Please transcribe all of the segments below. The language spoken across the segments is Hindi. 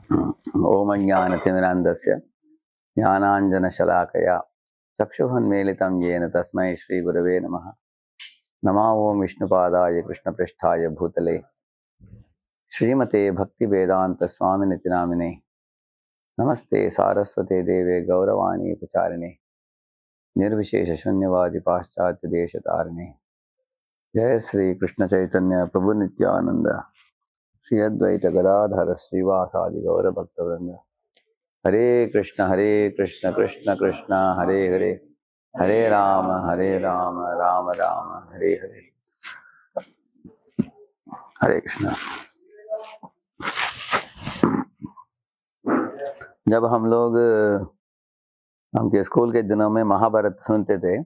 ओम ज्ञानतिमिरान्धस्य ज्ञानाञ्जनशलाकया चक्षुरुन्मीलितं येन तस्मै श्रीगुरवे नमः। नमो ओं विष्णुपादाय कृष्णपृष्ठाय भूतले श्रीमते भक्तिवेदान्तस्वामिनिति नामिने। नमस्ते सारस्वते देवे गौरवाणी प्रचारिणे निर्विशेषशून्यवादी पाश्चात्यदेशतारिणे। जय श्री कृष्ण चैतन्य प्रभु नित्यानंद श्री अद्वैत गदाधर श्रीवासादि गौर भक्तवृंद। हरे कृष्ण कृष्ण कृष्ण हरे हरे, हरे राम राम राम हरे हरे। हरे कृष्ण। जब हम लोग हम के स्कूल के दिनों में महाभारत सुनते थे,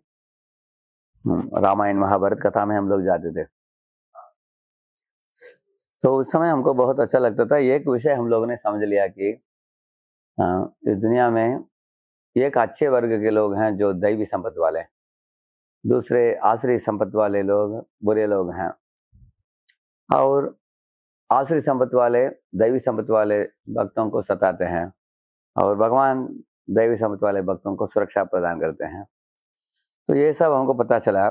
रामायण महाभारत कथा में हम लोग जाते थे, तो उस समय हमको बहुत अच्छा लगता था। एक विषय हम लोगों ने समझ लिया कि इस दुनिया में एक अच्छे वर्ग के लोग हैं जो दैवी संपत्ति वाले, दूसरे आसुरी संपत्ति वाले लोग बुरे लोग हैं, और आसुरी संपत्ति वाले दैवी संपत्ति वाले भक्तों को सताते हैं, और भगवान दैवी संपत्ति वाले भक्तों को सुरक्षा प्रदान करते हैं। तो ये सब हमको पता चला।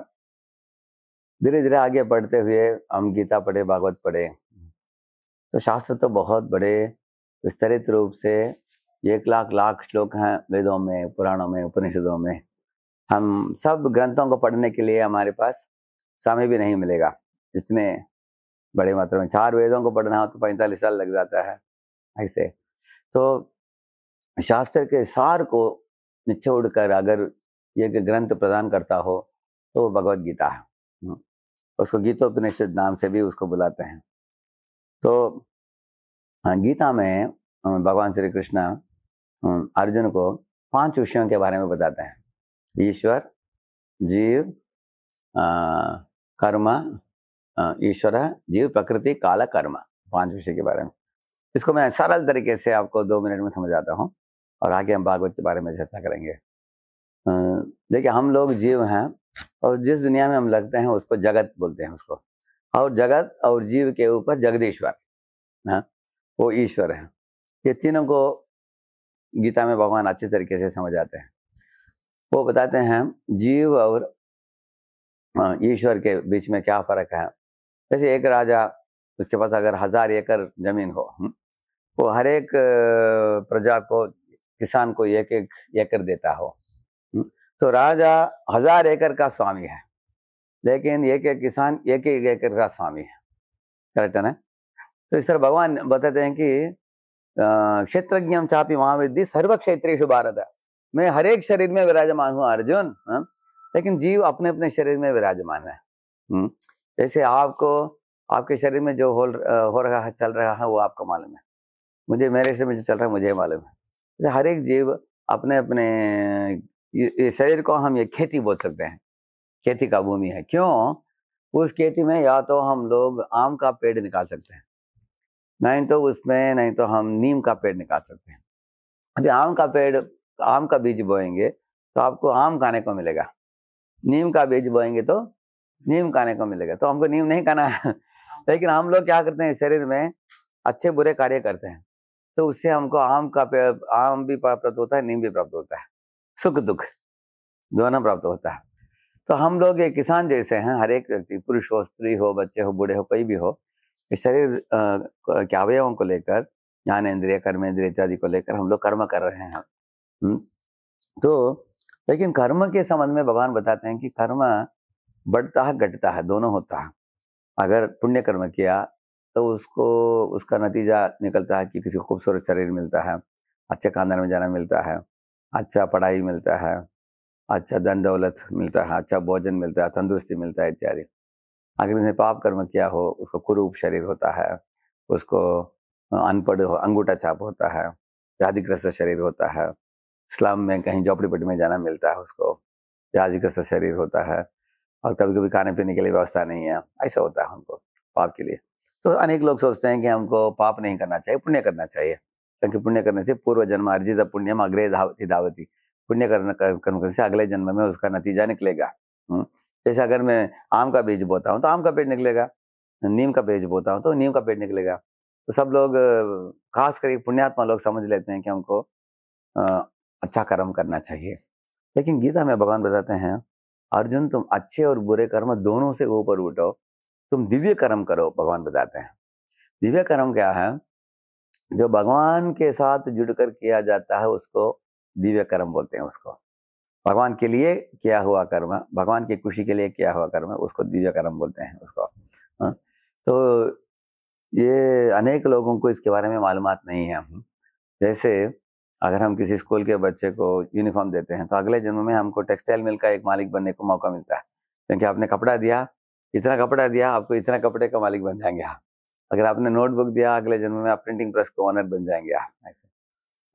धीरे धीरे आगे बढ़ते हुए हम गीता पढ़े, भागवत पढ़े, तो शास्त्र तो बहुत बड़े विस्तृत रूप से 1,00,000 श्लोक हैं वेदों में, पुराणों में, उपनिषदों में। हम सब ग्रंथों को पढ़ने के लिए हमारे पास समय भी नहीं मिलेगा। इतने बड़े मात्रा में 4 वेदों को पढ़ना हो तो 45 साल लग जाता है। ऐसे तो शास्त्र के सार को निचोड़ कर अगर ये ग्रंथ प्रदान करता हो तो भगवत गीता है। उसको गीतोपनिषद नाम से भी उसको बुलाते हैं। तो गीता में भगवान श्री कृष्ण अर्जुन को 5 विषयों के बारे में बताते हैं। ईश्वर, जीव, कर्म, ईश्वर, जीव, प्रकृति, काल, कर्म, 5 विषय के बारे में। इसको मैं सरल तरीके से आपको 2 मिनट में समझाता हूँ और आगे हम भागवत के बारे में चर्चा करेंगे। देखिए, हम लोग जीव हैं और जिस दुनिया में हम लगते हैं उसको जगत बोलते हैं उसको, और जगत और जीव के ऊपर जगदीश्वर है, वो ईश्वर है। ये तीनों को गीता में भगवान अच्छे तरीके से समझाते हैं। वो बताते हैं जीव और ईश्वर के बीच में क्या फर्क है। जैसे एक राजा, उसके पास अगर 1000 एकड़ जमीन हो, वो हर एक प्रजा को, किसान को 1-1 एकड़ देता हो, तो राजा 1000 एकड़ का स्वामी है, लेकिन एक किसान 1-1 एकड़ का स्वामी है। करेक्ट है ना? तो इस तरह भगवान बताते हैं कि क्षेत्रज्ञम चापि महाविद्धि सर्व क्षेत्रेषु भारत। मैं हर एक शरीर में विराजमान हूँ अर्जुन, लेकिन जीव अपने अपने शरीर में विराजमान है। जैसे आपको आपके शरीर में जो हो रहा है, चल रहा है, वो आपको मालूम है, मुझे मेरे शरीर में जो चल रहा है मुझे मालूम है। जैसे हर एक जीव अपने अपने ये शरीर को हम ये खेती बोल सकते हैं, खेती का भूमि है। क्यों? उस खेती में या तो हम लोग आम का पेड़ निकाल सकते हैं, नहीं तो हम नीम का पेड़ निकाल सकते हैं। अभी आम का पेड़, आम का बीज बोएंगे तो आपको आम खाने को मिलेगा, नीम का बीज बोएंगे तो नीम खाने को मिलेगा। तो हमको नीम नहीं खाना है लेकिन हम लोग क्या करते हैं, शरीर में अच्छे बुरे कार्य करते हैं, तो उससे हमको आम भी प्राप्त होता है, नीम भी प्राप्त होता है, सुख दुख दोनों प्राप्त होता है। तो हम लोग एक किसान जैसे हैं। हर एक व्यक्ति, पुरुष हो, स्त्री हो, बच्चे हो, बूढ़े हो, कोई भी हो, इस शरीर के अवयवों को लेकर, ज्ञानेंद्रिय, कर्मेंद्रिय इत्यादि को लेकर हम लोग कर्म कर रहे हैं। तो लेकिन कर्म के संबंध में भगवान बताते हैं कि कर्म बढ़ता है, घटता है, दोनों होता है। अगर पुण्य कर्म किया तो उसका नतीजा निकलता है कि किसी को खूबसूरत शरीर मिलता है, अच्छे खानदान में जाना मिलता है, अच्छा पढ़ाई मिलता है, अच्छा धन दौलत मिलता है, अच्छा भोजन मिलता है, तंदुरुस्ती मिलता है इत्यादि। अगर उसने पाप कर्म किया हो, उसको कुरूप शरीर होता है, उसको अनपढ़ हो, अंगूठा छाप होता है, व्याधिग्रस्त शरीर होता है, स्लम में कहीं झोपड़ीपट्टी में जाना मिलता है, उसको व्याधिग्रस्त शरीर होता है, और कभी कभी खाने पीने के लिए व्यवस्था नहीं है, ऐसा होता है हमको पाप के लिए। तो अनेक लोग सोचते हैं कि हमको पाप नहीं करना चाहिए, पुण्य करना चाहिए, क्योंकि पुण्य करने से पूर्व जन्म अर्जित पुण्यम अग्रे धावती, पुण्य करने से अगले जन्म में उसका नतीजा निकलेगा। जैसे अगर मैं आम का बीज बोता हूँ तो आम का पेड़ निकलेगा, नीम का बीज बोता हूँ तो नीम का पेड़ निकलेगा। तो सब लोग खास करके पुण्यात्मा लोग समझ लेते हैं कि हमको अच्छा कर्म करना चाहिए। लेकिन गीता में भगवान बताते हैं, अर्जुन तुम अच्छे और बुरे कर्म दोनों से ऊपर उठो, तुम दिव्य कर्म करो। भगवान बताते हैं दिव्य कर्म क्या है, जो भगवान के साथ जुड़कर किया जाता है उसको दिव्य कर्म बोलते हैं। उसको भगवान के लिए किया हुआ कर्म, भगवान की खुशी के लिए किया हुआ कर्म, उसको दिव्य कर्म बोलते हैं उसको। हाँ? तो ये अनेक लोगों को इसके बारे में मालूमात नहीं है। जैसे अगर हम किसी स्कूल के बच्चे को यूनिफॉर्म देते हैं तो अगले जन्म में हमको टेक्सटाइल मिल का एक मालिक बनने को मौका मिलता है, क्योंकि आपने कपड़ा दिया, इतना कपड़ा दिया, आपको इतना कपड़े का मालिक बन जाएंगे आप। अगर आपने नोटबुक दिया, अगले जन्म में आप प्रिंटिंग प्रेस को ओनर बन जाएंगे आप। ऐसे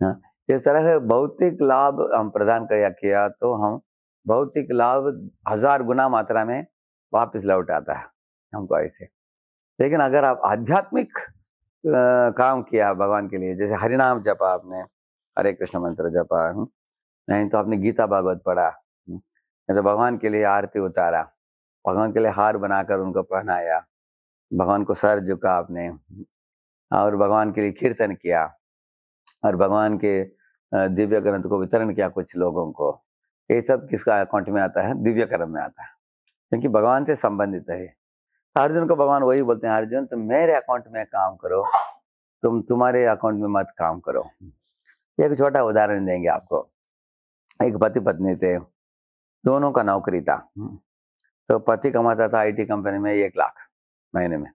हाँ, इस तरह से भौतिक लाभ हम प्रदान किया तो हम भौतिक लाभ 1000 गुना मात्रा में वापस लौट आता है हमको ऐसे। लेकिन अगर आप आध्यात्मिक काम किया भगवान के लिए, जैसे हरिनाम जपा आपने, हरे कृष्ण मंत्र जपा, नहीं तो आपने गीता भागवत पढ़ा, नहीं तो भगवान के लिए आरती उतारा, भगवान के लिए हार बनाकर उनको पहनाया, भगवान को सर झुका आपने, और भगवान के लिए कीर्तन किया, और भगवान के दिव्य ग्रंथ को वितरण किया कुछ लोगों को, ये सब किसका अकाउंट में आता है? दिव्य कर्म में आता है, क्योंकि भगवान से संबंधित है। अर्जुन को भगवान वही बोलते हैं, अर्जुन तुम मेरे अकाउंट में काम करो, तुम तुम्हारे अकाउंट में मत काम करो। एक छोटा उदाहरण देंगे आपको। एक पति पत्नी थे, दोनों का नौकरी था। तो पति कमाता था आईटी कंपनी में 1 लाख महीने में,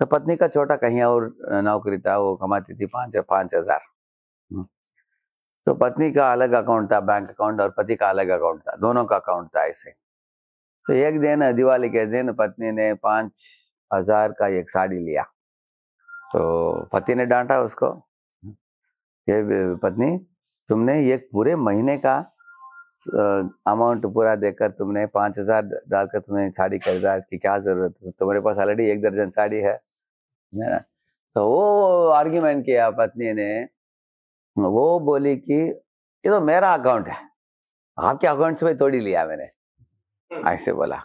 तो पत्नी का छोटा कहीं और नौकरी था, वो कमाती थी 5,000। तो पत्नी का अलग अकाउंट था, बैंक अकाउंट, और पति का अलग अकाउंट था, दोनों का अकाउंट था ऐसे। तो एक दिन दिवाली के दिन पत्नी ने 5,000 का एक साड़ी लिया, तो पति ने डांटा उसको, ये पत्नी तुमने एक पूरे महीने का अमाउंट पूरा देकर तुमने 5,000 डालकर तुम्हें साड़ी खरीदा, इसकी क्या जरूरत है? तुम्हारे पास ऑलरेडी 1 दर्जन साड़ी है ना? तो वो आर्ग्यूमेंट किया पत्नी ने, वो बोली कि ये तो मेरा अकाउंट है, आपके अकाउंट से थोड़ी लिया मैंने, ऐसे बोला।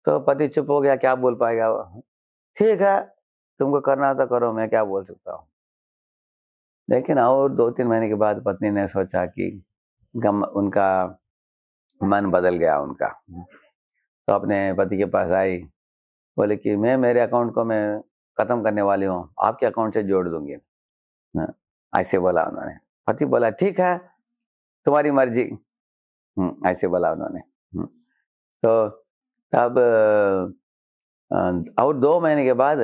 तो पति चुप हो गया, क्या बोल पाएगा वो। ठीक है, तुमको करना तो करो, मैं क्या बोल सकता हूँ। लेकिन और 2-3 महीने के बाद पत्नी ने सोचा कि उनका मन बदल गया उनका, तो अपने पति के पास आई, बोले कि मैं मेरे अकाउंट को मैं खत्म करने वाली हूँ, आपके अकाउंट से जोड़ दूंगी। ऐसे बोला उन्होंने। पति बोला ठीक है, तुम्हारी मर्जी। ऐसे बोला उन्होंने। तो तब और 2 महीने के बाद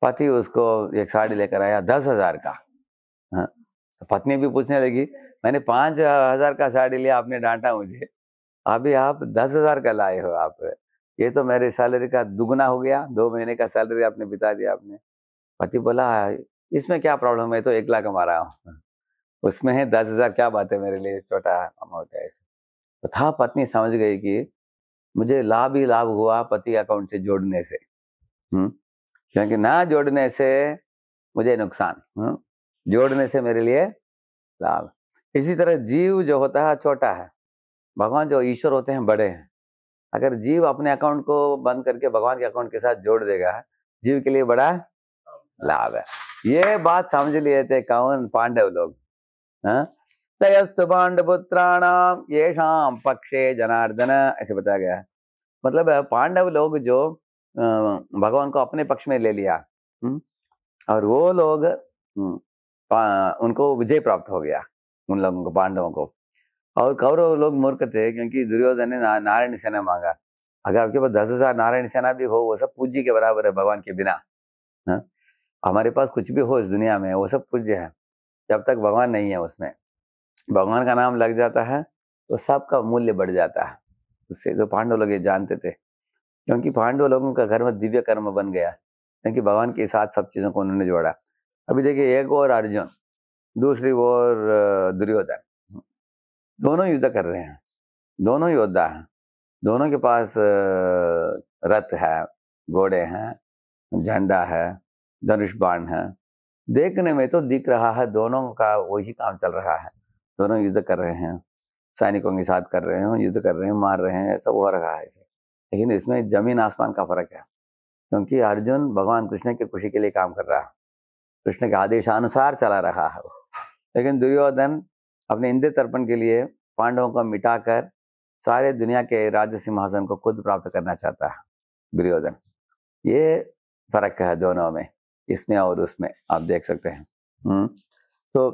पति उसको एक साड़ी लेकर आया 10,000 का। तो पत्नी भी पूछने लगी, मैंने 5,000 का साड़ी लिया, आपने डांटा मुझे, अभी आप 10,000 का लाए हो आप, ये तो मेरे सैलरी का दुगना हो गया, 2 महीने का सैलरी आपने बिता दिया आपने। पति बोला इसमें क्या प्रॉब्लम है, तो 1 लाख कमा रहा हूँ, उसमें है 10,000 क्या बात है, मेरे लिए छोटा अमाउंट है ऐसे। तो था पत्नी समझ गई कि मुझे लाभ ही लाभ हुआ पति अकाउंट से जोड़ने से, क्योंकि ना जोड़ने से मुझे नुकसान, जोड़ने से मेरे लिए लाभ। इसी तरह जीव जो होता है छोटा है, भगवान जो ईश्वर होते हैं बड़े हैं। अगर जीव अपने अकाउंट को बंद करके भगवान के अकाउंट के साथ जोड़ देगा, जीव के लिए बड़ा लाभ है। ये बात समझ लिए थे कौन? पांडव लोग। तयस्तु पांडपुत्राणाम येषाम पक्षे जनार्दन, ऐसे बताया गया है। मतलब पांडव लोग जो भगवान को अपने पक्ष में ले लिया, और वो लोग उनको विजय प्राप्त हो गया, उन लोगों को, पांडवों को। और कौरव लोग मूर्ख थे, क्योंकि दुर्योधन ने नारायण सेना मांगा। अगर आपके पास 10,000 नारायण सेना भी हो, वो सब पूज्य के बराबर है भगवान के बिना। हमारे पास कुछ भी हो इस दुनिया में, वो सब पूज्य है, जब तक भगवान नहीं है उसमें। भगवान का नाम लग जाता है तो सबका मूल्य बढ़ जाता है। उससे जो पांडव लोग ये जानते थे, क्योंकि पांडव लोगों का घर में दिव्य कर्म बन गया, क्योंकि भगवान के साथ सब चीजों को उन्होंने जोड़ा। अभी देखिए, एक और अर्जुन, दूसरी ओर दुर्योधन, दोनों युद्ध कर रहे हैं, दोनों योद्धा हैं, दोनों के पास रथ है, घोड़े हैं, झंडा है, धनुष बाण है। देखने में तो दिख रहा है दोनों का वही काम चल रहा है, दोनों युद्ध कर रहे हैं, सैनिकों के साथ कर रहे हैं, युद्ध कर रहे हैं, मार रहे हैं, सब हो रहा है ऐसे। लेकिन इसमें जमीन आसमान का फर्क है। क्योंकि अर्जुन भगवान कृष्ण की खुशी के लिए काम कर रहा है, कृष्ण के आदेशानुसार चला रहा है। लेकिन दुर्योधन अपने इंद्र तर्पण के लिए पांडवों को मिटाकर सारे दुनिया के राज्य सिंहासन को खुद प्राप्त करना चाहता है दुर्योधन। ये फर्क है दोनों में, इसमें और उसमें, आप देख सकते हैं। तो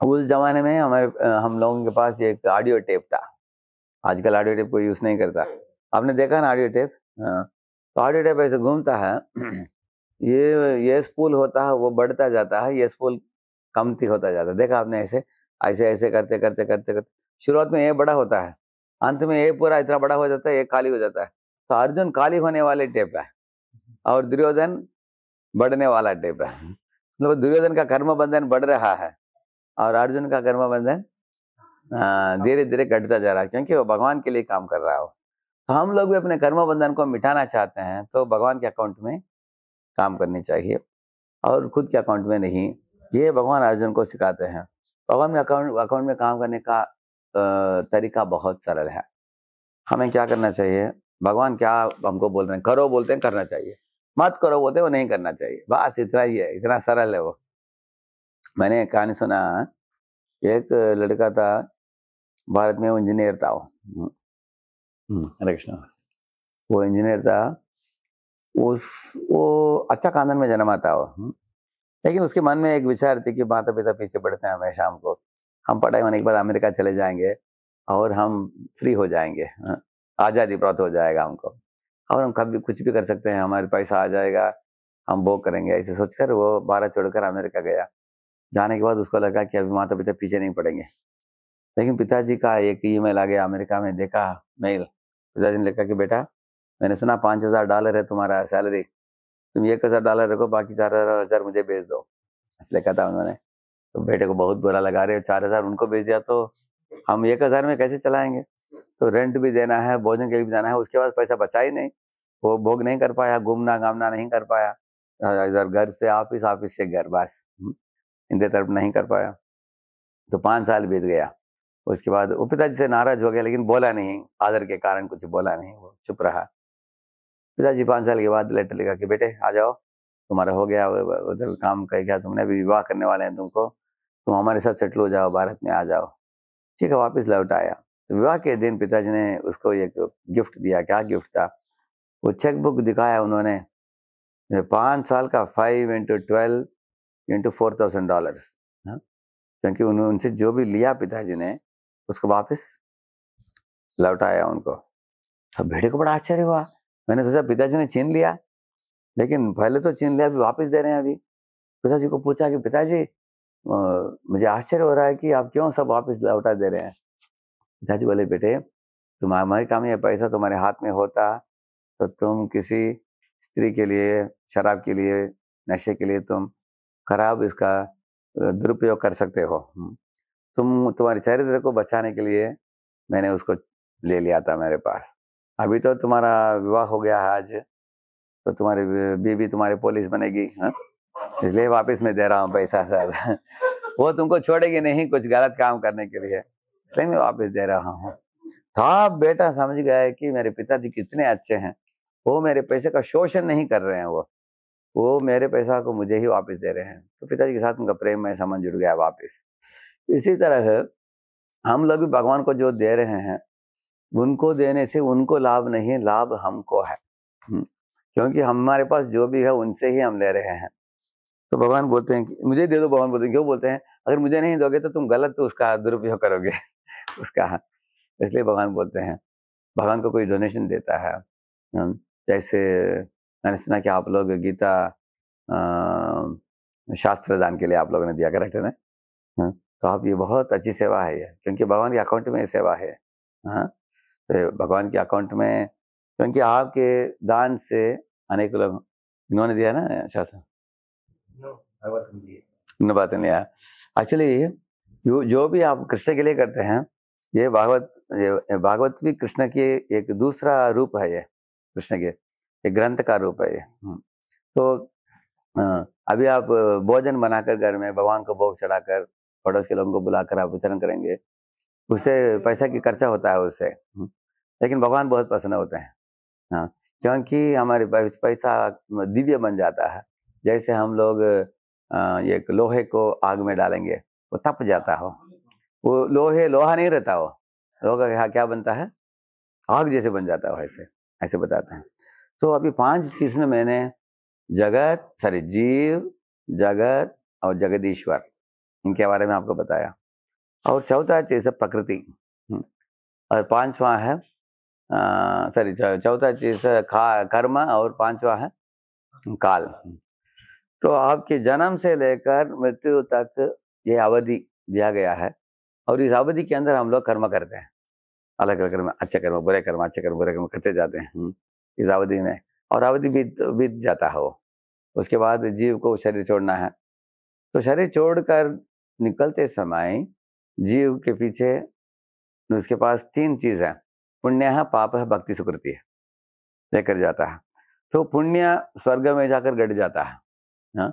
उस जमाने में हम लोगों के पास एक ऑडियो टेप था। आजकल ऑडियो टेप कोई यूज नहीं करता, आपने देखा ना ऑडियो टेप? तो ऑडियो टेप ऐसे घूमता है, ये स्पूल होता है, वो बढ़ता जाता है, ये स्पूल कमती होता जाता है। देखा आपने? ऐसे ऐसे ऐसे करते करते करते करते शुरुआत में ये बड़ा होता है, अंत में ये पूरा इतना बड़ा हो जाता है, ये खाली हो जाता है। तो अर्जुन खाली होने वाले टेप है और दुर्योधन बढ़ने वाला टेप है। मतलब दुर्योधन का कर्म बंधन बढ़ रहा है और अर्जुन का कर्म बंधन धीरे धीरे घटता जा रहा है, क्योंकि वो भगवान के लिए काम कर रहा हो। तो हम लोग भी अपने कर्म बंधन को मिटाना चाहते हैं, तो भगवान के अकाउंट में काम करनी चाहिए और खुद के अकाउंट में नहीं। ये भगवान अर्जुन को सिखाते हैं। भगवान में अकाउंट में काम करने का तरीका बहुत सरल है। हमें क्या करना चाहिए? भगवान क्या हमको बोल रहे हैं, करो बोलते हैं, करना चाहिए। मत करो बोलते हैं, वो नहीं करना चाहिए। बस इतना ही है, इतना सरल है वो। मैंने एक कहानी सुना, एक लड़का था, भारत में वो इंजीनियर था। हरे कृष्ण। वो इंजीनियर था, वो अच्छा खानदान में जन्मा था वो। लेकिन उसके मन में एक विचार थी कि माता पिता पीछे पड़ते हैं हमेशा हमको, हम पढ़ाई होने के बाद अमेरिका चले जाएंगे और हम फ्री हो जाएंगे, आज़ादी प्राप्त हो जाएगा हमको, और हम कभी कुछ भी कर सकते हैं, हमारे पैसा आ जाएगा, हम भोग करेंगे। ऐसे सोचकर वो भारत छोड़कर अमेरिका गया। जाने के बाद उसको लगा कि अभी माता पिता पीछे नहीं पड़ेंगे। लेकिन पिताजी का एक ईमेल आ गया अमेरिका में, देखा मेल, पिताजी ने लिखा कि बेटा, मैंने सुना $5,000 है तुम्हारा सैलरी, तुम $1,000 रखो, बाकी 4,000 मुझे भेज दो, इसलिए कहा था उन्होंने। तो बेटे को बहुत बुरा लगा, रहे 4,000 उनको भेज दिया तो हम 1,000 में कैसे चलाएंगे? तो रेंट भी देना है, भोजन के लिए भी जाना है, उसके बाद पैसा बचा ही नहीं। वो भोग नहीं कर पाया, घूमना घामना नहीं कर पाया, इधर घर से ऑफिस, ऑफिस से घर, बस इनके तरफ नहीं कर पाया। तो 5 साल बीत गया। उसके बाद वो पिताजी से नाराज हो गया, लेकिन बोला नहीं, आदर के कारण कुछ बोला नहीं, वो चुप रहा। पिताजी 5 साल के बाद लेटर लिखा कि बेटे आ जाओ, तुम्हारा हो गया उधर काम कर गया, तुमने अभी विवाह करने वाले हैं तुमको, तुम हमारे साथ सेटल हो जाओ, भारत में आ जाओ। ठीक है, वापस लौट आया। तो विवाह के दिन पिताजी ने उसको एक गिफ्ट दिया। क्या गिफ्ट था? वो चेक बुक दिखाया उन्होंने, 5 साल का, 5 × 12 × $4,000। क्योंकि उनसे जो भी लिया पिताजी ने उसको वापस लौटाया उनको। तो बेटे को बड़ा आश्चर्य हुआ। मैंने सोचा पिताजी ने छीन लिया, लेकिन पहले तो छीन लिया, अभी वापस दे रहे हैं। अभी पिताजी को पूछा कि पिताजी, मुझे आश्चर्य हो रहा है कि आप क्यों सब वापस लौटा दे रहे हैं? पिताजी बोले, बेटे, तुम्हारे काम ये पैसा तुम्हारे हाथ में होता तो तुम किसी स्त्री के लिए, शराब के लिए, नशे के लिए तुम खराब इसका दुरुपयोग कर सकते हो। तुम्हारे चरित्र को बचाने के लिए मैंने उसको ले लिया था मेरे पास। अभी तो तुम्हारा विवाह हो गया है आज, तो तुम्हारी बीवी तुम्हारी पुलिस बनेगी, इसलिए वापस मैं दे रहा हूँ पैसा सब। वो तुमको छोड़ेगी नहीं कुछ गलत काम करने के लिए, इसलिए मैं वापस दे रहा हूँ। था बेटा समझ गया कि मेरे पिताजी कितने अच्छे हैं, वो मेरे पैसे का शोषण नहीं कर रहे हैं, वो मेरे पैसा को मुझे ही वापस दे रहे हैं। तो पिताजी के साथ उनका प्रेम में संबंध जुड़ गया वापस। इसी तरह हम लोग भी भगवान को जो दे रहे हैं, उनको देने से उनको लाभ नहीं, लाभ हमको है। क्योंकि हमारे पास जो भी है उनसे ही हम ले रहे हैं। तो भगवान बोलते हैं कि मुझे दे दो। भगवान बोलते हैं, क्यों बोलते हैं? अगर मुझे नहीं दोगे तो तुम गलत तो उसका दुरुपयोग करोगे उसका, इसलिए भगवान बोलते हैं। भगवान को कोई डोनेशन देता है, जैसे मैंने सुना कि आप लोग गीता शास्त्र दान के लिए आप लोगों ने दिया, करेक्ट है ना? तो आप, ये बहुत अच्छी सेवा है ये, क्योंकि भगवान के अकाउंट में ये सेवा है। तो भगवान के अकाउंट में, क्योंकि आपके दान से अनेक लोग, इन्होंने दिया ना शास्त्र, बात नहीं है एक्चुअली। जो भी आप कृष्ण के लिए करते हैं, ये भागवत भी कृष्ण के एक दूसरा रूप है। ये कृष्ण के एक ग्रंथ का रूप है ये। तो अभी आप भोजन बनाकर घर में भगवान को भोग चढ़ाकर पड़ोस के लोगों को बुलाकर आप वितरण करेंगे, उससे पैसा की खर्चा होता है उससे, लेकिन भगवान बहुत प्रसन्न होते हैं। क्योंकि हमारे पैसा दिव्य बन जाता है। जैसे हम लोग एक लोहे को आग में डालेंगे, वो तप जाता हो, वो लोहा नहीं रहता, वो लोहा का क्या बनता है, आग जैसे बन जाता है, ऐसे ऐसे बताते हैं। तो अभी 5 चीज में मैंने जीव, जगत और जगदीश्वर, इनके बारे में आपको बताया। और चौथा चीज है प्रकृति, और पांचवा है चौथा चीज है कर्म, और पांचवा है काल। तो आपके जन्म से लेकर मृत्यु तक ये अवधि दिया गया है, और इस अवधि के अंदर हम लोग कर्म करते हैं, अलग अलग कर्म, अच्छे कर्म, बुरे कर्म, अच्छे कर्म, बुरे कर्म करते जाते हैं इस अवधि में, और अवधि बीत जाता है वो। उसके बाद जीव को शरीर छोड़ना है। तो शरीर छोड़कर निकलते समय जीव के पीछे उसके पास 3 चीज है, पुण्य है, पाप है, भक्ति सुकृति है, लेकर जाता है। तो पुण्य स्वर्ग में जाकर गड़ जाता है, हाँ?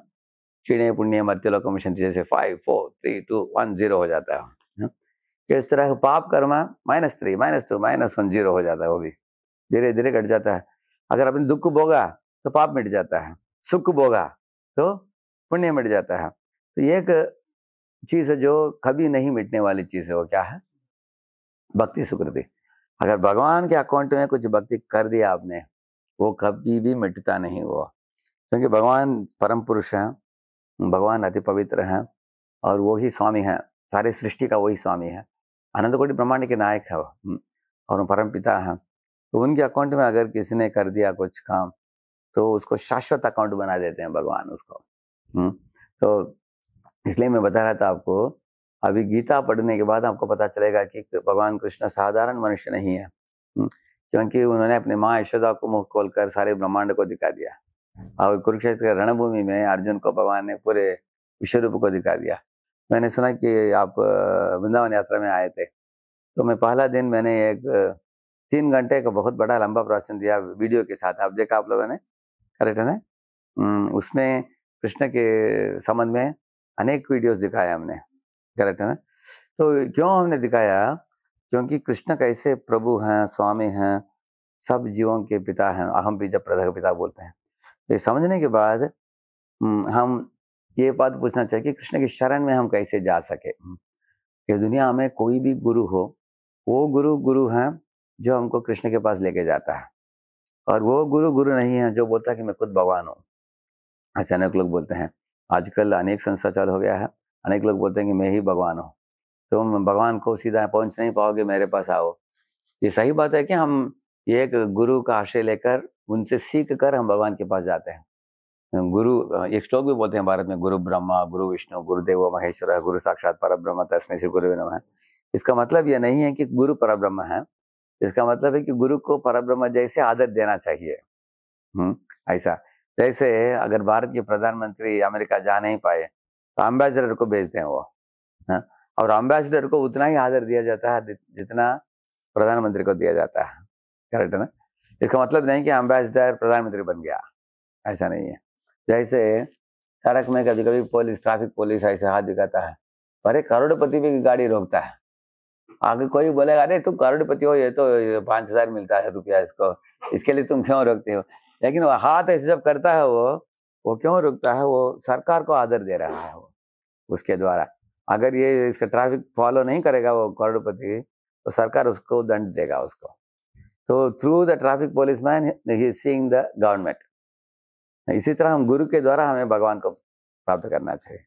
क्षीणे पुण्य मर्त्यलोक मिशंति, जैसे 5 4 3 2 1 0 हो जाता है, हाँ? इस तरह पाप कर्म -3 -2 -1 0 हो जाता है, वो भी धीरे धीरे घट जाता है। अगर अपने दुख भोगा तो पाप मिट जाता है, सुख भोगा तो पुण्य मिट जाता है। तो एक चीज है जो कभी नहीं मिटने वाली चीज है, वो क्या है, भक्ति सुकृति। अगर भगवान के अकाउंट में कुछ भक्ति कर दिया आपने, वो कभी भी मिटता नहीं वो, क्योंकि भगवान परम पुरुष है, भगवान अति पवित्र है, और वो ही स्वामी है, सारी सृष्टि का वही स्वामी है, अनंत कोटि ब्रह्मांड के नायक है वो, और परम पिता है। तो उनके अकाउंट में अगर किसी ने कर दिया कुछ काम, तो उसको शाश्वत अकाउंट बना देते हैं भगवान उसको। तो इसलिए मैं बता रहा था आपको, अभी गीता पढ़ने के बाद आपको पता चलेगा कि भगवान कृष्ण साधारण मनुष्य नहीं है, क्योंकि उन्होंने अपने माँ यशोदा को मुख खोलकर सारे ब्रह्मांड को दिखा दिया, और कुरुक्षेत्र के रणभूमि में अर्जुन को भगवान ने पूरे विश्व रूप को दिखा दिया। मैंने सुना कि आप वृंदावन यात्रा में आए थे, तो मैं पहला दिन मैंने एक 3 घंटे का बहुत बड़ा लंबा प्रवचन दिया वीडियो के साथ, आप देखा आप लोगों ने, करेक्ट है ना? उसमें कृष्ण के संबंध में अनेक वीडियोस दिखाया हमने, करेक्ट है ना? तो क्यों हमने दिखाया, क्योंकि कृष्ण कैसे प्रभु हैं, स्वामी हैं, सब जीवों के पिता हैं, अहम बीज प्रदाता पिता बोलते हैं। तो ये समझने के बाद हम ये बात पूछना चाहिए कि कृष्ण की शरण में हम कैसे जा सके। कि दुनिया में कोई भी गुरु हो, वो गुरु हैं जो हमको कृष्ण के पास लेके जाता है, और वो गुरु नहीं है जो बोलता है कि मैं खुद भगवान हूँ। ऐसे अनेक लोग बोलते हैं, आजकल अनेक संस्था चालू हो गया है, अनेक लोग बोलते हैं कि मैं ही भगवान हूँ, तुम भगवान को सीधा पहुंच नहीं पाओगे, मेरे पास आओ। ये सही बात है कि हम एक गुरु का आश्रय लेकर उनसे सीख कर हम भगवान के पास जाते हैं। गुरु, एक श्लोक भी बोलते हैं भारत में, गुरु ब्रह्मा गुरु विष्णु गुरुदेव महेश्वर गुरु साक्षात परब्रह्म तस्मै श्री गुरुवे नमः। इसका मतलब यह नहीं है कि गुरु परब्रह्म है, इसका मतलब है कि गुरु को परब्रह्म जैसे आदर देना चाहिए। ऐसा, जैसे अगर भारत के प्रधानमंत्री अमेरिका जा नहीं पाए तो एम्बेसडर को भेजते हैं वो, हाँ? और एम्बेसडर को उतना ही आदर दिया जाता है जितना प्रधानमंत्री को दिया जाता है, करेक्ट है ना? इसका मतलब नहीं कि एम्बेसडर प्रधानमंत्री बन गया, ऐसा नहीं है। जैसे सड़क में कभी कभी पुलिस, ट्रैफिक पुलिस ऐसे हाथ दिखाता है, अरे करोड़पति भी गाड़ी रोकता है, आगे कोई बोलेगा अरे तुम करोड़पति हो, ये तो 5,000 मिलता है रुपया इसको, इसके लिए तुम क्यों रोकते हो? लेकिन वो हाथ ऐसे जब करता है वो क्यों रुकता है? वो सरकार को आदर दे रहा है वो उसके द्वारा। अगर ये इसका ट्रैफिक फॉलो नहीं करेगा वो करोड़पति, तो सरकार उसको दंड देगा उसको। तो through the traffic police man he is seeing the government. इसी तरह हम गुरु के द्वारा हमें भगवान को प्राप्त करना चाहिए।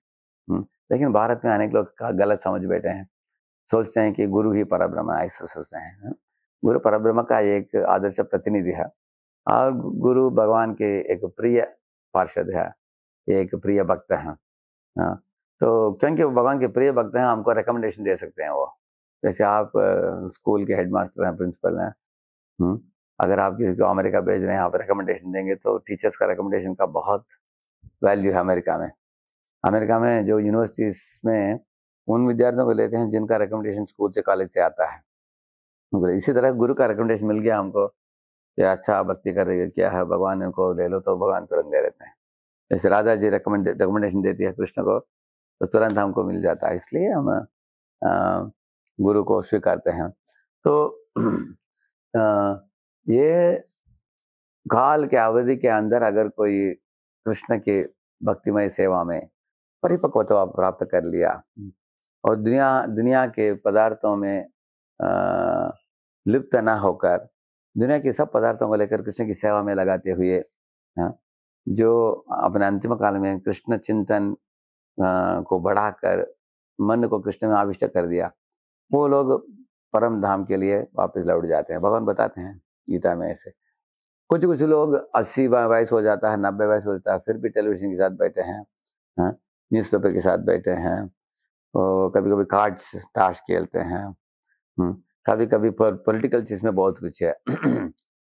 लेकिन भारत में अनेक लोग गलत समझ बैठे हैं, सोचते हैं कि गुरु ही परब्रह्म, ऐसा सोचते हैं। गुरु परब्रह्म का एक आदर्श प्रतिनिधि है, और गुरु भगवान के एक प्रिय पार्षद है, एक प्रिय भक्त है। तो क्योंकि वो भगवान के प्रिय भक्त हैं, हमको रिकमेंडेशन दे सकते हैं वो। जैसे आप स्कूल के हेडमास्टर हैं, प्रिंसिपल हैं, अगर आप किसी को अमेरिका भेज रहे हैं, आप रिकमेंडेशन देंगे, तो टीचर्स का रिकमेंडेशन का बहुत वैल्यू है अमेरिका में। अमेरिका में जो यूनिवर्सिटीज में उन विद्यार्थियों को लेते हैं जिनका रिकमेंडेशन स्कूल से, कॉलेज से आता है। इसी तरह गुरु का रिकमेंडेशन मिल गया हमको, कि अच्छा भक्ति कर रही है, क्या है, भगवान इनको ले लो, तो भगवान तुरंत दे देते हैं। जैसे राधा जी रिकमेंडेशन देती है कृष्ण को, तो तुरंत हमको मिल जाता है, इसलिए हम गुरु को स्वीकारते हैं। तो ये काल के अवधि के अंदर अगर कोई कृष्ण के भक्तिमय सेवा में परिपक्वता प्राप्त कर लिया और दुनिया दुनिया के पदार्थों में लिप्त ना होकर दुनिया के सब पदार्थों को लेकर कृष्ण की सेवा में लगाते हुए जो अपने अंतिम काल में कृष्ण चिंतन को बढ़ाकर मन को कृष्ण में आविष्ट कर दिया, वो लोग परम धाम के लिए वापस लौट जाते हैं। भगवान बताते हैं गीता में ऐसे कुछ कुछ लोग 80 वयस हो जाता है, 90 वयस हो जाता है, फिर भी टेलीविजन के साथ बैठे हैं, न्यूज़पेपर के साथ बैठे हैं, तो कभी कभी कार्ड्स ताश खेलते हैं, कभी कभी पॉलिटिकल चीज में बहुत कुछ है।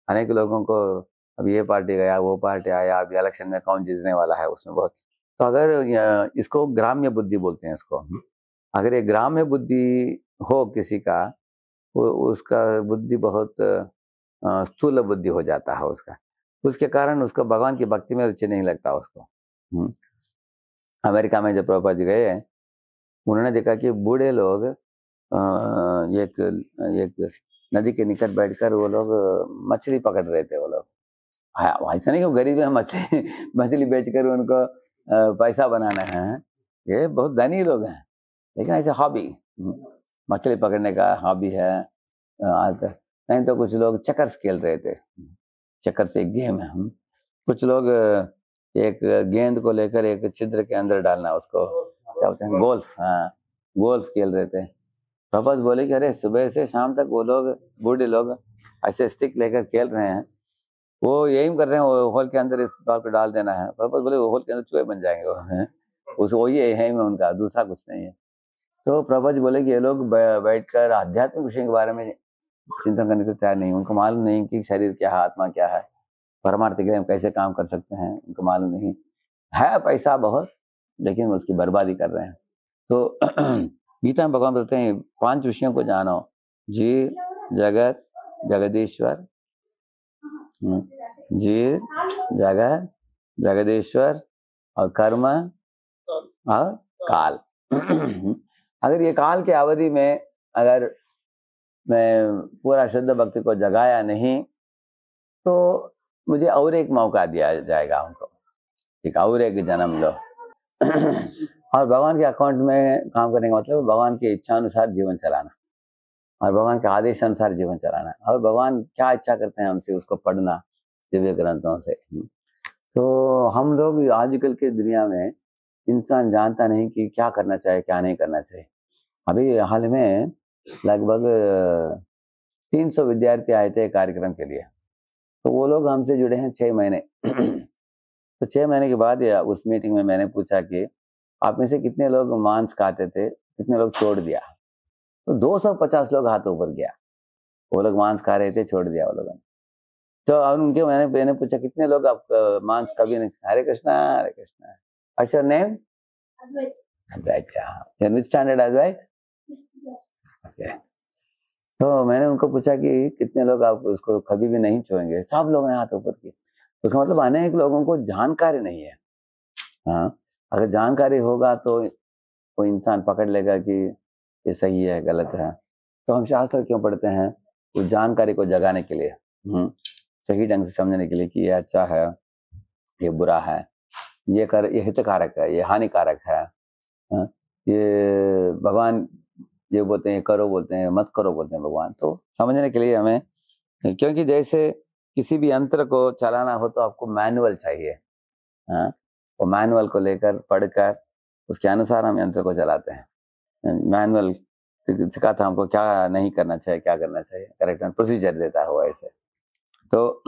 अनेक लोगों को अब ये पार्टी गया, वो पार्टी आया, अब इलेक्शन में कौन जीतने वाला है उसमें बहुत। तो अगर इसको ग्राम्य बुद्धि बोलते हैं इसको, अगर ये ग्राम्य बुद्धि हो किसी का, वो उसका बुद्धि बहुत स्थूल बुद्धि हो जाता है उसका, उसके कारण उसको भगवान की भक्ति में रुचि नहीं लगता उसको। अमेरिका में जब प्रभुपाद जी गए, उन्होंने देखा कि बूढ़े लोग एक एक नदी के निकट बैठकर वो लोग मछली पकड़ रहे थे। वो लोग ऐसा नहीं कि गरीब है, मछली बेचकर उनको पैसा बनाना है, ये बहुत धनी लोग हैं, लेकिन ऐसे हॉबी, मछली पकड़ने का हॉबी है। नहीं तो कुछ लोग चक्कर्स खेल रहे थे, चक्कर एक गेम है। कुछ लोग एक गेंद को लेकर एक छिद्र के अंदर डालना, उसको क्या बोलते हैं, गोल्फ, गोल्फ खेल रहे थे। प्रभुपाद बोले कि अरे सुबह से शाम तक वो लोग बूढ़े लोग ऐसे स्टिक लेकर खेल रहे हैं, वो यही कर रहे हैं, वो होल के अंदर इस बात को डाल देना है। प्रभुपाद बोले वो होल के अंदर चूहे बन जाएंगे, वो है उस वही है में उनका, दूसरा कुछ नहीं है। तो प्रभुपाद बोले कि ये लोग बैठकर आध्यात्मिक विषय के बारे में चिंतन करने को तैयार नहीं, उनको मालूम नहीं कि शरीर क्या है, आत्मा क्या है, परमार्थ के लिए हम कैसे काम कर सकते हैं, उनको मालूम नहीं है। पैसा बहुत, लेकिन उसकी बर्बादी कर रहे हैं। तो गीता में भगवान बोलते हैं 5 विषयों को जानो, जीव, जगत, जगदीश्वर, जीव, जगत, जगदीश्वर और कर्म और काल। अगर ये काल के अवधि में अगर मैं पूरा शुद्ध भक्ति को जगाया नहीं, तो मुझे और एक मौका दिया जाएगा उनको, ठीक, और एक जन्म लो। और भगवान के अकाउंट में काम करने का मतलब भगवान की इच्छा अनुसार जीवन चलाना और भगवान के आदेश अनुसार जीवन चलाना, और भगवान क्या इच्छा करते हैं हमसे उसको पढ़ना दिव्य ग्रंथों से। तो हम लोग आजकल के दुनिया में इंसान जानता नहीं कि क्या करना चाहिए, क्या नहीं करना चाहिए। अभी हाल में लगभग 300 विद्यार्थी आए थे कार्यक्रम के लिए, तो वो लोग हमसे जुड़े हैं 6 महीने। तो 6 महीने के बाद उस मीटिंग में मैंने पूछा कि आप में से कितने लोग मांस खाते थे, कितने लोग छोड़ दिया। तो 250 लोग हाथ ऊपर गया, वो लोग मांस खा रहे थे, छोड़ दिया वो लोगों ने। तो और उनके मैंने पूछा कितने लोग आप मांस कभी नहीं, Hare Krishna Hare Krishna. What's your name? Advait. In which standard Advait? Okay. तो मैंने उनको पूछा कि कितने लोग आप उसको कभी भी नहीं छुएंगे, सब लोगों ने हाथ ऊपर किए। उसका मतलब अनेक लोगों को जानकारी नहीं है। हाँ, अगर जानकारी होगा तो कोई इंसान पकड़ लेगा कि ये सही है गलत है। तो हम शास्त्र क्यों पढ़ते हैं? उस जानकारी को जगाने के लिए, सही ढंग से समझने के लिए कि ये अच्छा है, ये बुरा है, ये हितकारक है, ये हानिकारक है। ये भगवान ये बोलते हैं करो, बोलते हैं मत करो, बोलते हैं भगवान। तो समझने के लिए हमें, क्योंकि जैसे किसी भी यंत्र को चलाना हो तो आपको मैनुअल चाहिए, वो मैनुअल को लेकर पढ़कर उसके अनुसार हम यंत्र को चलाते हैं। मैनुअल सिखाता हमको क्या नहीं करना चाहिए, क्या करना चाहिए, करेक्ट प्रोसीजर देता है वो ऐसे। तो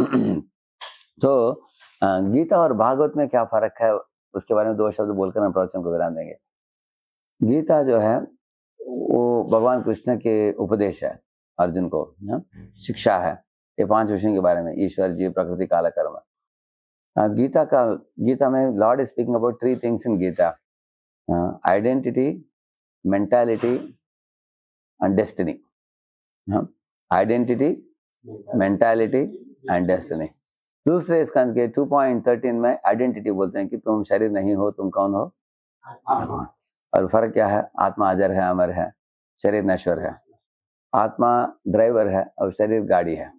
गीता और भागवत में क्या फर्क है, उसके बारे में 2 शब्द बोलकर हम प्रवचन को विराम देंगे। गीता जो है वो भगवान कृष्ण के उपदेश है, अर्जुन को शिक्षा है, ये 5 विषयों के बारे में, ईश्वर, जीव, प्रकृति, काल, कर्म। गीता में Lord is speaking about 3 things in Gita: identity, mentality and destiny. Identity, mentality and destiny. दूसरे स्कंद के 2.13 में आइडेंटिटी बोलते हैं कि तुम शरीर नहीं हो, तुम कौन हो? आत्मा। और फर्क क्या है? आत्मा अजर है, अमर है, शरीर नश्वर है। आत्मा ड्राइवर है और शरीर गाड़ी है,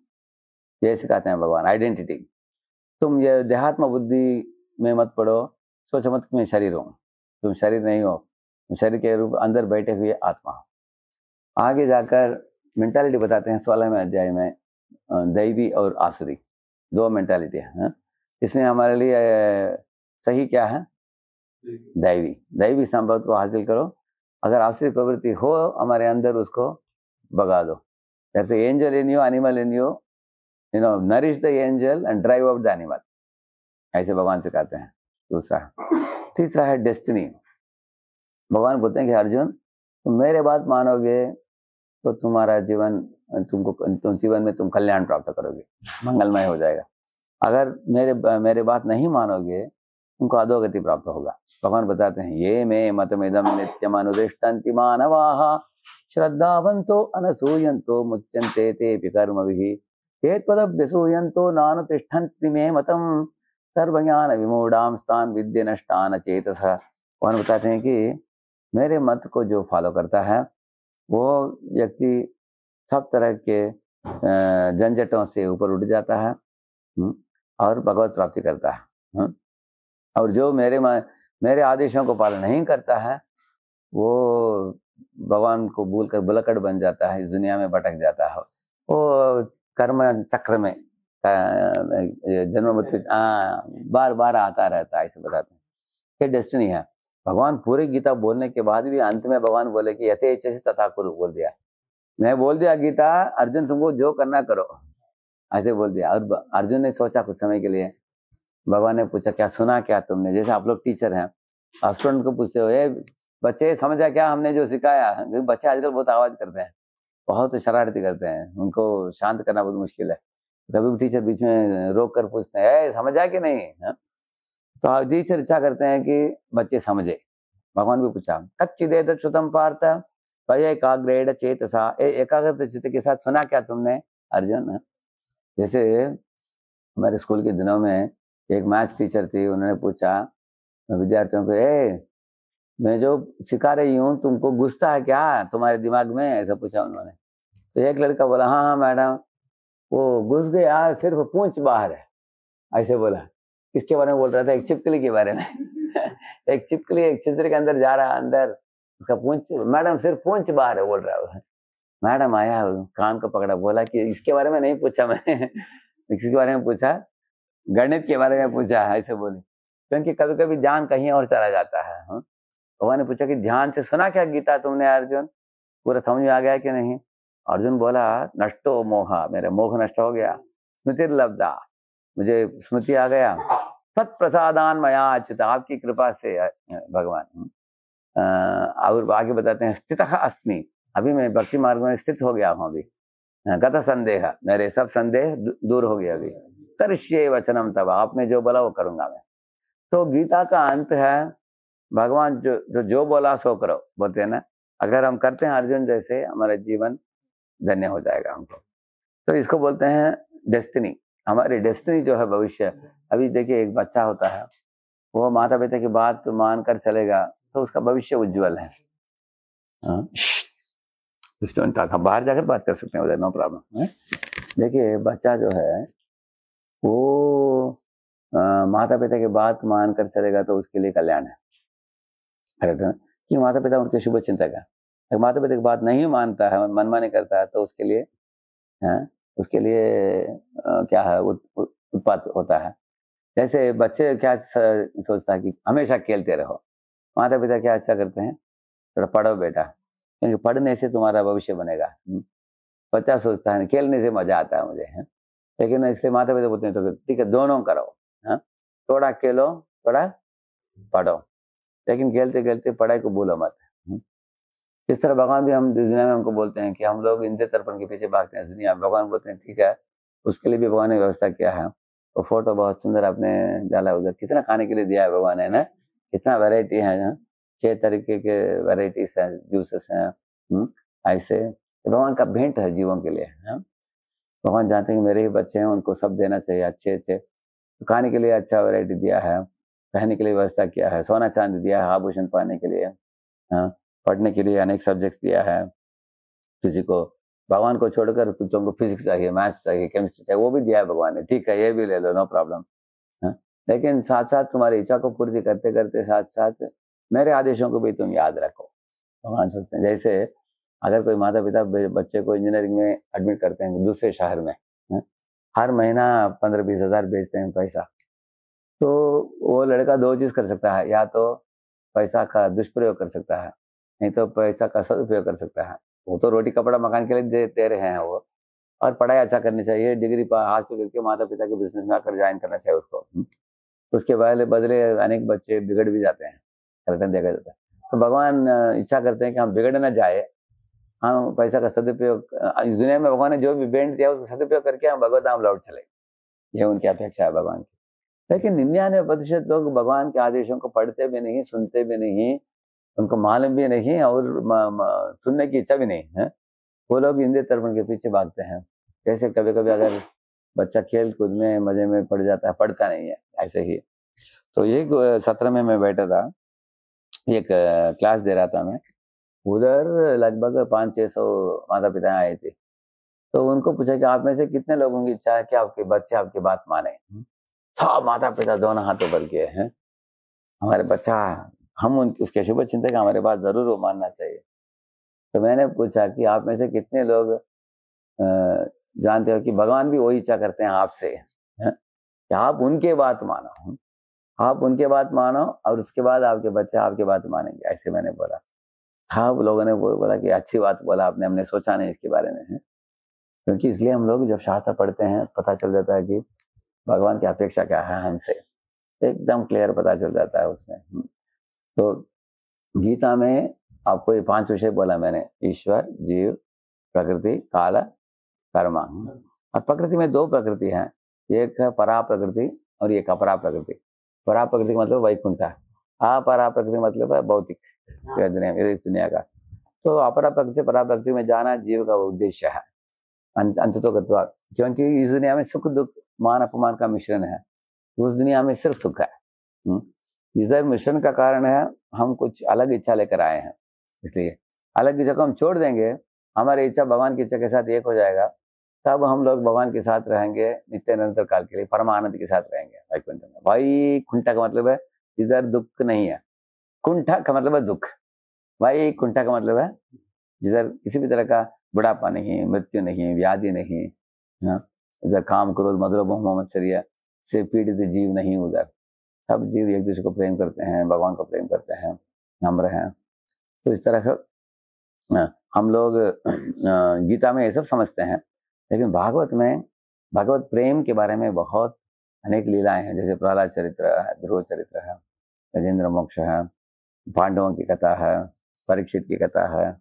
ये सिखाते हैं भगवान, आइडेंटिटी। तुम ये देहात्म बुद्धि में मत पड़ो, सोचो मत कि मैं शरीर हूँ, तुम शरीर नहीं हो, तुम शरीर के रूप अंदर बैठे हुए आत्मा हो। आगे जाकर मेंटालिटी बताते हैं 16वें अध्याय में, दैवी और आसुरी, दो मेंटालिटी है। इसमें हमारे लिए सही क्या है? दैवी। दैवी संपद को हासिल करो, अगर आसुरी प्रवृत्ति हो हमारे अंदर उसको भगा दो। जैसे angel in you, animal in you, you know, nourish the angel and drive out the animal, ऐसे भगवान से कहते हैं। दूसरा, तीसरा है डेस्टिनी। भगवान बोलते हैं कि अर्जुन तुम मेरे बात मानोगे तो तुम्हारा जीवन, तुम जीवन में तुम कल्याण प्राप्त करोगे, मंगलमय हो जाएगा। अगर मेरे बात नहीं मानोगे तुमको अधोगति प्राप्त होगा। भगवान बताते हैं ये मे मतमिदं नित्यम अनुतिष्ठन्ति मानवाः श्रद्धावन्तो अनसूयन्तो मुच्यन्ते तेऽपि कर्मभिः तेत्वदभ्यसूयन्तो नानुतिष्ठन्ति मे मतम् सर्वज्ञान विमूढ़ांस्तान् विद्य नष्टान चेतसः। भगवान बताते हैं कि मेरे मत को जो फॉलो करता है वो व्यक्ति सब तरह के झंझटों से ऊपर उठ जाता है और भगवत प्राप्ति करता है। और जो मेरे आदेशों को पालन नहीं करता है वो भगवान को भूलकर बुलकड़ बन जाता है, इस दुनिया में भटक जाता है, वो कर्म चक्र में जन्म मृत्यु बार बार आता रहता है, ऐसे बताते हैं। ये डेस्टिनी है। भगवान पूरी गीता बोलने के बाद भी अंत में भगवान बोले कि यथेच्छसि तथा कुरु बोल दिया। मैं बोल दिया गीता, अर्जुन तुमको जो करना करो, ऐसे बोल दिया। और अर्जुन ने सोचा कुछ समय के लिए, भगवान ने पूछा क्या सुना क्या तुमने? जैसे आप लोग टीचर हैं, आप स्टूडेंट को पूछते हो ए बच्चे समझा क्या हमने जो सिखाया? बच्चे आजकल बहुत आवाज करते हैं, बहुत शरारती करते हैं, उनको शांत करना बहुत मुश्किल है। कभी भी टीचर बीच में रोक कर पूछते हैं समझा कि नहीं है? तो टीचर इच्छा करते हैं कि बच्चे समझे। भगवान भी पूछा कच्चिदेत श्रुतम पार्थ एकाग्रेण चेतसा, एकाग्र चित्त के साथ सुना क्या तुमने अर्जुन? जैसे हमारे स्कूल के दिनों में एक मैथ्स टीचर थी, उन्होंने पूछा विद्यार्थियों को मैं जो सिखा रही हूँ तुमको घुसता है क्या तुम्हारे दिमाग में? ऐसा पूछा उन्होंने। तो एक लड़का बोला हाँ मैडम, वो घुस गया, सिर्फ पूंछ बाहर है, ऐसे बोला। किसके बारे में बोल रहा था? एक छिपकली के बारे में। एक छिपकली एक छिद्र के अंदर जा रहा है, अंदर उसका पूंछ, मैडम सिर्फ पूंछ बाहर है बोल रहा है। मैडम आया, कान को पकड़ा, बोला कि इसके बारे में नहीं पूछा मैंने। इसके बारे में पूछा, गणित के बारे में पूछा, ऐसे बोली। क्योंकि कभी कभी ध्यान कहीं और चला जाता है। भगवान ने पूछा कि ध्यान से सुना क्या गीता तुमने अर्जुन? पूरा समझ में आ गया कि नहीं? अर्जुन बोला नष्टो मोहा, मेरा मोह नष्ट हो गया, स्मृति लब्धा, मुझे स्मृति आ गया, तत्प्रसादान मया अच्युत, आपकी कृपा से भगवान। और आगे बताते हैं स्थितः अस्मि, अभी मैं भक्ति मार्ग में स्थित हो गया हूँ। अभी गत संदेह, मेरे सब संदेह दूर हो गया। अभी करिष्ये वचनम तब, आपने जो बोला वो करूंगा मैं। तो गीता का अंत है भगवान जो बोला सो करो, बोलते हैं ना। अगर हम करते हैं अर्जुन जैसे, हमारा जीवन धन्य हो जाएगा हमको। तो इसको बोलते हैं डेस्टिनी। हमारी डेस्टिनी जो है भविष्य। अभी देखिए एक बच्चा होता है, वो माता पिता की बात मानकर चलेगा तो उसका भविष्य उज्जवल है। बाहर जाकर बात कर सकते हैं उधर, नो प्रॉब्लम। देखिए बच्चा जो है वो माता पिता की बात मानकर चलेगा तो उसके लिए कल्याण है। कि माता पिता उनके शुभ चिंतक है। अगर माता पिता की बात नहीं मानता है, मनमानी करता है, तो उसके लिए क्या है, उत्पात होता है। जैसे बच्चे क्या सोचता है कि हमेशा खेलते रहो, माता पिता क्या अच्छा करते हैं, थोड़ा पढ़ो बेटा, क्योंकि पढ़ने से तुम्हारा भविष्य बनेगा। बच्चा सोचता है खेलने से मजा आता है मुझे, लेकिन इसलिए माता पिता बोलते हैं तो ठीक है दोनों करो, थोड़ा खेलो थोड़ा पढ़ो, लेकिन खेलते खेलते पढ़ाई को भूलो मत। इस तरह भगवान भी हम दुनिया में हमको बोलते हैं कि हम लोग इंद्र तर्पण के पीछे भागते हैं दुनिया में। भगवान बोलते हैं ठीक है, उसके लिए भी भगवान ने व्यवस्था किया है। वो फोटो बहुत सुंदर आपने डाला उधर, कितना खाने के लिए दिया है भगवान है ना, कितना वैरायटी है, 6 तरीके के वैरायटीज है, जूसेस हैं, ऐसे भगवान का भेंट है जीवों के लिए। भगवान जानते हैं कि मेरे ही बच्चे हैं, उनको सब देना चाहिए अच्छे अच्छे। खाने के लिए अच्छा वैरायटी दिया है, रहने के लिए व्यवस्था किया है, सोना चांदी दिया है आभूषण पाने के लिए, पढ़ने के लिए अनेक सब्जेक्ट्स दिया है। किसी को भगवान को छोड़कर तुमको फिजिक्स चाहिए, मैथ्स चाहिए, केमिस्ट्री चाहिए, वो भी दिया है भगवान ने, ठीक है ये भी ले लो, नो प्रॉब्लम। लेकिन साथ साथ तुम्हारी इच्छा को पूर्ति करते करते साथ साथ मेरे आदेशों को भी तुम याद रखो। भगवान सोचते हैं जैसे अगर कोई माता पिता बच्चे को इंजीनियरिंग में एडमिट करते हैं दूसरे शहर में, हर महीना 15-20 हजार भेजते हैं पैसा, तो वो लड़का दो चीज कर सकता है, या तो पैसा का दुष्प्रयोग कर सकता है, नहीं तो पैसा का सदुपयोग कर सकता है। वो तो रोटी कपड़ा मकान के लिए दे रहे हैं वो, और पढ़ाई अच्छा करनी चाहिए, डिग्री हाथ पे करके माता पिता के बिजनेस में आकर ज्वाइन करना चाहिए उसको। उसके बदले अनेक बच्चे बिगड़ भी जाते हैं, रतन देखा जाता है। तो भगवान इच्छा करते हैं कि हम बिगड़ न जाए, हम पैसा का सदुपयोग, इस दुनिया में भगवान ने जो भी भेंट दिया उसका सदुपयोग करके हम भगवत धाम लौट चले, ये उनकी अपेक्षा है भगवान की। लेकिन 99% लोग भगवान के आदेशों को पढ़ते भी नहीं, सुनते भी नहीं, उनको मालूम भी नहीं, और सुनने की इच्छा भी नहीं है। वो लोग इंद्रिय तर्पण के पीछे भागते हैं। जैसे कभी कभी अगर बच्चा खेल कूद में मजे में पड़ जाता है, पढ़ता नहीं है, ऐसे ही। तो एक सत्र में मैं बैठा था, एक क्लास दे रहा था मैं, उधर लगभग 500-600 माता पिता आए थे। तो उनको पूछा कि आप में से कितने लोगों की इच्छा है कि आपके बच्चे आपकी बात माने। सब माता पिता दोनों हाथों भर के हैं, हमारे बच्चा, हम उसके शुभ चिंतक, हमारे बात जरूर वो मानना चाहिए। तो मैंने पूछा कि आप में से कितने लोग जानते हो कि भगवान भी वही इच्छा करते हैं आपसे, कि आप उनके बात मानो, आप उनके बात मानो और उसके बाद आपके बच्चे आपके बात मानेंगे, ऐसे मैंने बोला। हाँ, लोगों ने बोला कि अच्छी बात बोला आपने, हमने सोचा नहीं इसके बारे में है। क्योंकि इसलिए हम लोग जब शास्त्र पढ़ते हैं पता चल जाता है कि भगवान की अपेक्षा क्या है हमसे, एकदम क्लियर पता चल जाता है उसमें। तो गीता में आपको ये 5 विषय बोला मैंने, ईश्वर, जीव, प्रकृति, काल, कर्म। और प्रकृति में 2 प्रकृति हैं, एक है परा प्रकृति और एक अपरा प्रकृति। परा प्रकृति मतलब वैकुंठ, अपरा प्रकृति मतलब है भौतिक इस दुनिया का। तो अपरा प्रकृति से परा प्रकृति में जाना जीव का उद्देश्य है अंत तो गत्वा, क्योंकि इस दुनिया में सुख दुख मान अपमान का मिश्रण है, उस दुनिया में सिर्फ सुख है। इधर मिश्रण का कारण है हम कुछ अलग इच्छा लेकर आए हैं, इसलिए अलग इच्छा को हम छोड़ देंगे, हमारी इच्छा भगवान की इच्छा के साथ एक हो जाएगा, तब हम लोग भगवान के साथ रहेंगे नित्य निरंतर काल के लिए, परमानंद के साथ रहेंगे वैकुंठ में। भाई कुंठा का मतलब है जिधर दुख नहीं है, कुंठा का मतलब है दुख, भाई कुंठा का मतलब है जिधर किसी भी तरह का बुढ़ापा नहीं, मृत्यु नहीं, व्याधि नहीं, इधर काम क्रोध मधुर मोह मत्सर्य से पीड़ित जीव नहीं, उधर सब जीव एक दूसरे को प्रेम करते हैं, भगवान को प्रेम करते हैं, नम्र हैं। तो इस तरह का हम लोग गीता में ये सब समझते हैं, लेकिन भागवत में भगवत प्रेम के बारे में बहुत अनेक लीलाएं हैं, जैसे प्रहलाद चरित्र है, ध्रुव चरित्र है, गजेंद्र मोक्ष है, पांडवों की कथा है, परीक्षित की कथा है,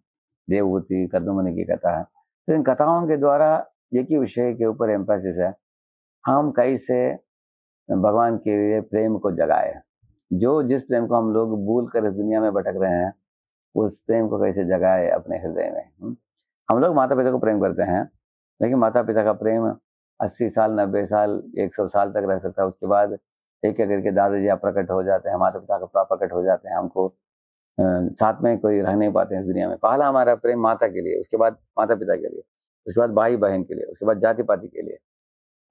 देवहूति कर्दमुनि की कथा है। तो इन कथाओं के द्वारा एक ही विषय के ऊपर एम्फेसिस है, हम कैसे भगवान के लिए प्रेम को जगाए, जो जिस प्रेम को हम लोग भूल कर इस दुनिया में भटक रहे हैं, उस प्रेम को कैसे जगाए अपने हृदय में। हम लोग माता पिता को प्रेम करते हैं, लेकिन माता पिता का प्रेम 80 साल 90 साल 100 साल तक रह सकता है, उसके बाद एक एक करके दादाजी प्रकट हो जाते हैं, माता पिता का प्रकट हो जाते हैं, हमको साथ में कोई रह नहीं पाते हैं इस दुनिया में। पहला हमारा प्रेम माता के लिए, उसके बाद माता पिता के लिए, उसके बाद भाई बहन के लिए, उसके बाद जाति पाति के लिए,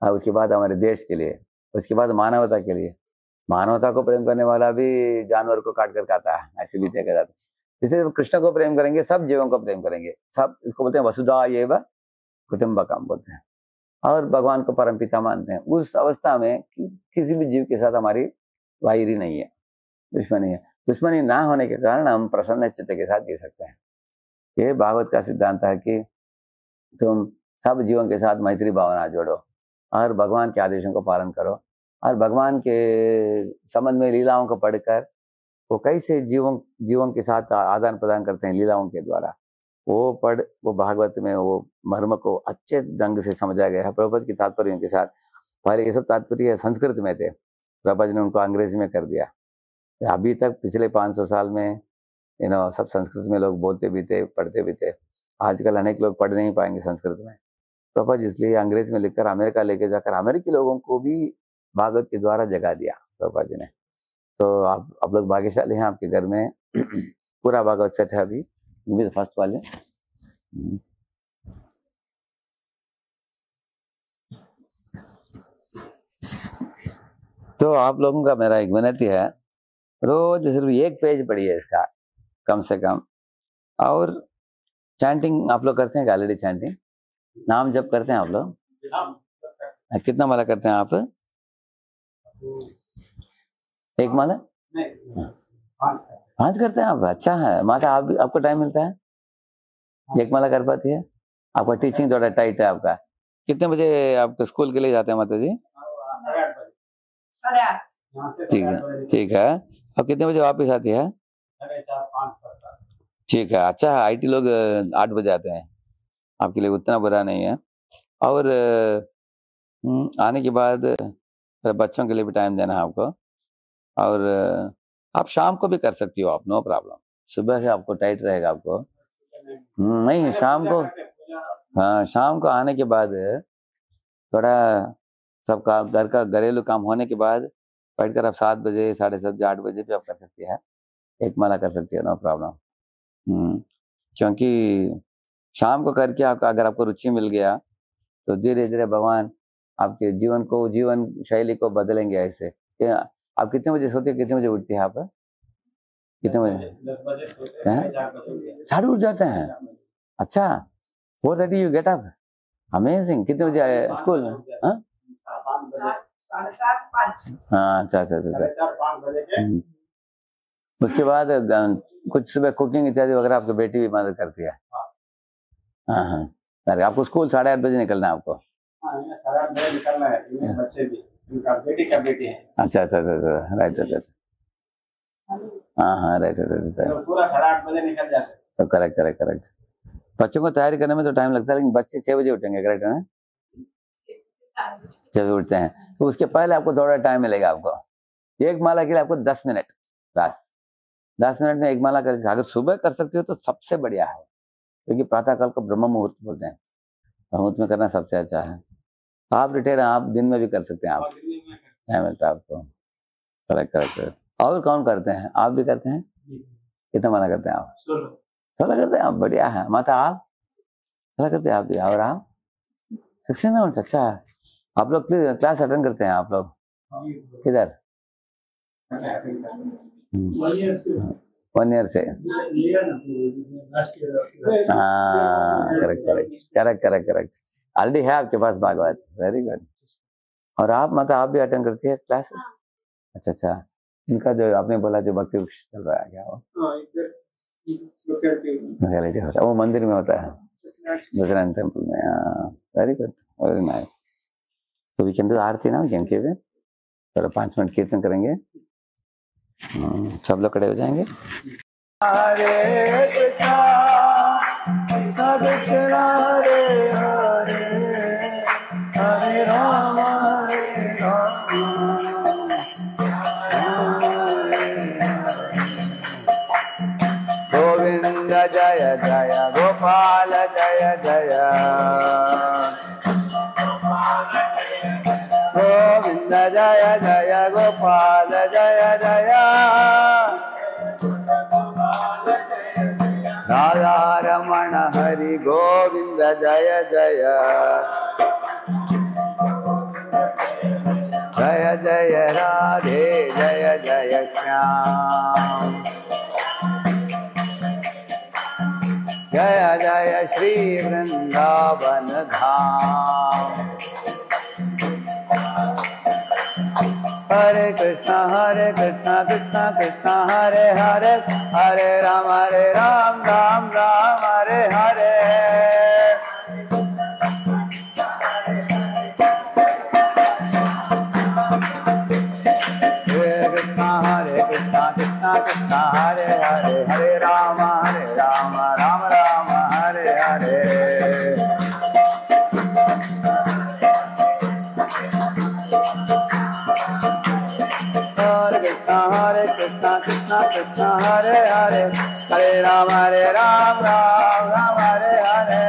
उसके बाद हमारे देश के लिए, उसके बाद मानवता के लिए। मानवता को प्रेम करने वाला भी जानवर को काट कर खाता है, ऐसे भी देखा जाता है। इसलिए कृष्ण को प्रेम करेंगे, सब जीवों को प्रेम करेंगे, सब इसको बोलते हैं वसुधा एव कुटुम्बकम बोलते हैं, और भगवान को परम पिता मानते हैं। उस अवस्था में किसी भी जीव के साथ हमारी वायरी नहीं है, दुश्मनी है। दुश्मनी ना होने के कारण हम प्रसन्न चित्त के साथ जी सकते हैं। ये भागवत का सिद्धांत है कि तुम सब जीवों के साथ मैत्री भावना जोड़ो और भगवान के आदेशों को पालन करो, और भगवान के संबंध में लीलाओं को पढ़कर वो कैसे जीवों के साथ आदान प्रदान करते हैं लीलाओं के द्वारा, वो भागवत में वो मर्म को अच्छे ढंग से समझा गया है प्रभुपाद की तात्पर्यों के साथ। पहले ये सब तात्पर्य संस्कृत में थे, प्रभुपाद ने उनको अंग्रेजी में कर दिया। अभी तक पिछले 500 साल में सब संस्कृत में लोग बोलते भी थे, पढ़ते भी थे। आजकल अनेक लोग पढ़ नहीं पाएंगे संस्कृत में, प्रभुपाद इसलिए अंग्रेज में लिखकर अमेरिका लेके जाकर अमेरिकी लोगों को भी भागवत के द्वारा जगा दिया प्रभुपाद जी ने। तो आप लोग भाग्यशाली हैं, आपके घर में पूरा भागवत सेट है अभी, फर्स्ट वाले। तो आप लोगों का मेरा एक विनती है, रोज सिर्फ एक पेज पढ़िए इसका कम से कम। और चैंटिंग आप लोग करते हैं, गैलरी चैंटिंग नाम जप करते हैं आप लोग? कितना माला करते हैं आप? एक माला? 5 करते हैं आप? अच्छा है माता, आप भी, आपको टाइम मिलता है? एक माला कर पाती है? आपका टीचिंग थोड़ा टाइट है आपका। कितने बजे आप स्कूल के लिए जाते हैं माता जी? 8:30। ठीक है, ठीक है। और कितने बजे वापस आती है? 4:30-5। ठीक है, अच्छा है। IT लोग 8 बजे आते हैं, आपके लिए उतना बुरा नहीं है। और आने के बाद बच्चों के लिए भी टाइम देना है आपको। और आप शाम को भी कर सकती हो आप, नो प्रॉब्लम। सुबह से आपको टाइट रहेगा आपको। नहीं, शाम को, हाँ शाम को आने के बाद थोड़ा सबका घर का घरेलू काम होने के बाद बैठ कर आप 7 बजे, 7:30, 8 बजे भी आप कर सकती है, एक माला कर सकती है, नो प्रॉब्लम। क्योंकि शाम को करके आपका अगर आपको रुचि मिल गया तो धीरे धीरे भगवान आपके जीवन शैली को बदलेंगे। ऐसे आप कितने बजे सोते हो, कितने बजे उठती है आप? कितने बजे? 10 बजे सोते हैं, 4 बजे साढ़े उठ जाते हैं। अच्छा, 4:30 यू गेट अप, अमेजिंग। कितने बजे आए स्कूल में? हाँ, 4:30-5। हाँ, अच्छा। उसके बाद कुछ सुबह कुकिंग इत्यादि वगैरह आपकी बेटी भी मदद करती है? हाँ। अरे आपको स्कूल 8:30 बजे निकलना है आपको? 8:30 बजे निकलना है, बच्चे भी, उनका बेटी है। अच्छा, राइट। हाँ, राइट। पूरा 8:30 बजे निकल जाते हैं। तो करेक्ट। बच्चों को तैयारी करने में तो टाइम लगता है, लेकिन बच्चे 6 बजे उठेंगे, करेक्ट है ना? 6 बजे उठते हैं, तो उसके पहले आपको थोड़ा टाइम मिलेगा आपको। एक माला के लिए आपको 10 मिनट, बस 10 मिनट में एक माला कर। अगर सुबह कर सकते हो तो सबसे बढ़िया है, क्योंकि प्रातःकाल को ब्रह्म मुहूर्त बोलते हैं, मुहूर्त में करना सबसे अच्छा है। आप रिटायर, आप दिन में भी कर सकते हैं, आप टाइम मिलता है आपको। करेक्ट। और कौन करते हैं? आप भी करते हैं? कितना माला करते हैं आप? 16 करते हैं आप, बढ़िया है। माता आप 16 करते हैं आप भी? और आप 16? अच्छा, आप लोग क्लास अटेंड करते हैं आप लोग? किधर? 1 ईयर से? हाँ, करेक्ट। ऑलरेडी है आपके पास भागवत, वेरी गुड। और आप माता, आप भी अटेंड करती है क्लासेस? अच्छा। इनका जो आपने बोला जो भक्ति वृक्ष चल रहा है, क्या वो लोकेलिटी होता है? वो मंदिर में होता है, बजरंग टेम्पल में। Very good, very nice. तो वी कैन डू आरती ना, कैन के चलो 5 मिनट कीर्तन करेंगे। सब लोग खड़े हो जाएंगे। हरे कृष्णा कृष्णा हरे राम गोविंद जय जय गोपाल जय गोविंद जय गोपाल जय राधा रमण हरि गोविंद जय राधे जय श्याम जय श्री वृंदावन धाम। हरे कृष्णा कृष्णा कृष्णा हरे हरे, हरे राम राम हरे हरे। हरे कृष्णा कृष्णा हरे हरे, हरे राम राम हरे हरे। हरे कृष्णा कृष्णा हरे हरे, हरे राम राम हरे हरे।